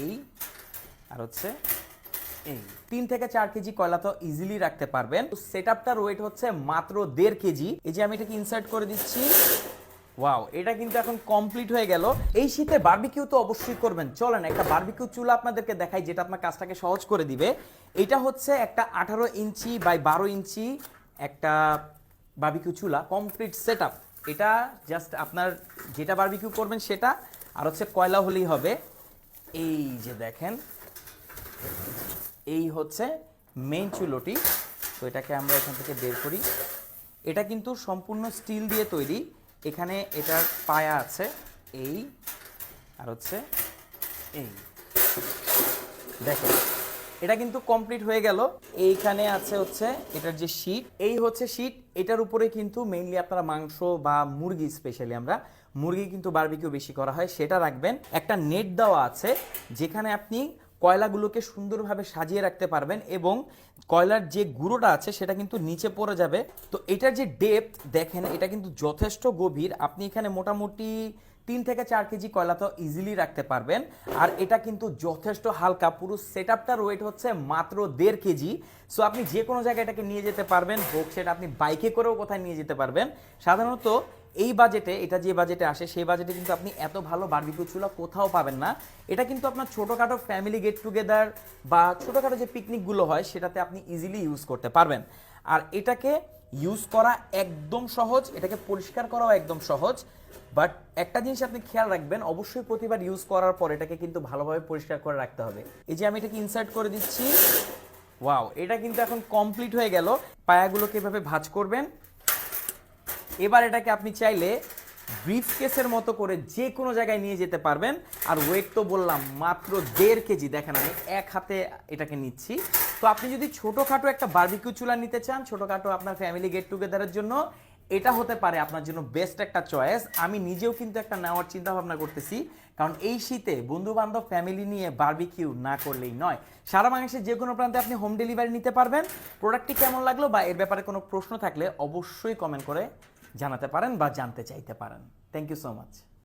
এই আর হচ্ছে এই 3 থেকে 4 কেজি কয়লা তো ইজিলি রাখতে পারবেন। সেটআপটার ওয়েট হচ্ছে মাত্র 1.5 কেজি। এই যে আমি এটাকে ইনসার্ট করে দিচ্ছি। ওয়াও, এটা কিন্তু এখন কমপ্লিট হয়ে গেল। এই শীতে বারবিকিউ তো অবশ্যই করবেন। চলেন একটা বারবিকিউ চুলা আপনাদেরকে দেখাই, যেটা আপনার কাজটাকে সহজ করে দিবে। এটা হচ্ছে একটা 18 ইঞ্চি বাই 12 ইঞ্চি একটা বারবিকিউ চুলা, কমপ্লিট সেটআপ। এটা জাস্ট আপনার যেটা বারবিকিউ করবেন সেটা, আর হচ্ছে কয়লা হলেই হবে। এই যে দেখেন, এই হচ্ছে মেইন চুলোটি। তো এটাকে আমরা এখান থেকে বের করি। এটা কিন্তু সম্পূর্ণ স্টিল দিয়ে তৈরি। এখানে এটার পায়া আছে এই, আর হচ্ছে এই দেখেন, এটা কিন্তু কমপ্লিট হয়ে গেল। এইখানে আছে হচ্ছে এটার যে শীট, এই হচ্ছে শীট। এটার উপরে কিন্তু মেইনলি আপনারা মাংস বা মুরগি, স্পেশালি আমরা মুরগি কিন্তু বারবিকিউ বেশি করা হয়, সেটা রাখবেন। একটা নেট দেওয়া আছে যেখানে আপনি কয়লাগুলোকে সুন্দরভাবে সাজিয়ে রাখতে পারবেন, এবং কয়লার যে গুঁড়োটা আছে সেটা কিন্তু নিচে পড়ে যাবে। তো এটার যে ডেপথ দেখেন, এটা কিন্তু যথেষ্ট গভীর। আপনি এখানে মোটামুটি 3 থেকে 4 কেজি কয়লা তো ইজিলি রাখতে পারবেন। আর এটা কিন্তু যথেষ্ট হালকা, পুরো সেটআপটার ওয়েট হচ্ছে মাত্র 1.5 কেজি। সো আপনি যে কোনো জায়গায় এটাকে নিয়ে যেতে পারবেন, হোক সেটা আপনি বাইকে করেও কোথায় নিয়ে যেতে পারবেন। সাধারণত এই বাজেটে, এটা যে বাজেটে আসে সেই বাজেটে কিন্তু আপনি এত ভালো বারবিকিউ চুলা কোথাও পাবেন না। এটা কিন্তু আপনার ছোটোখাটো ফ্যামিলি গেট টুগেদার বা ছোটোখাটো যে পিকনিকগুলো হয় সেটাতে আপনি ইজিলি ইউজ করতে পারবেন। আর এটাকে ইউজ করা একদম সহজ, এটাকে পরিষ্কার করাও একদম সহজ। বাট একটা জিনিস আপনি খেয়াল রাখবেন, অবশ্যই প্রতিবার ইউজ করার পর এটাকে কিন্তু ভালোভাবে পরিষ্কার করে রাখতে হবে। এই যে আমি এটাকে ইনসার্ট করে দিচ্ছি। ওয়াও, এটা কিন্তু এখন কমপ্লিট হয়ে গেল। পায়াগুলোকে এভাবে ভাঁজ করবেন। এবার এটাকে আপনি চাইলে ব্রিফ কেসের মতো করে যে কোনো জায়গায় নিয়ে যেতে পারবেন। আর ওয়েট তো বললাম মাত্র 1.5 কেজি। দেখেন আমি এক হাতে এটাকে নিচ্ছি। তো আপনি যদি ছোটোখাটো একটা বারবিকিউ চুলা নিতে চান, ছোটোখাটো আপনার ফ্যামিলি গেট টুগেদারের জন্য, এটা হতে পারে আপনার জন্য বেস্ট একটা চয়েস। আমি নিজেও কিন্তু একটা নেওয়ার চিন্তা ভাবনা করতেছি, কারণ এই শীতে বন্ধু বান্ধব ফ্যামিলি নিয়ে বারবিকিউ না করলেই নয়। সারা বাংলাদেশের যে কোনো প্রান্তে আপনি হোম ডেলিভারি নিতে পারবেন। প্রোডাক্টটি কেমন লাগলো বা এর ব্যাপারে কোনো প্রশ্ন থাকলে অবশ্যই কমেন্ট করে জানাতে পারেন বা জানতে চাইতে পারেন। Thank you so much.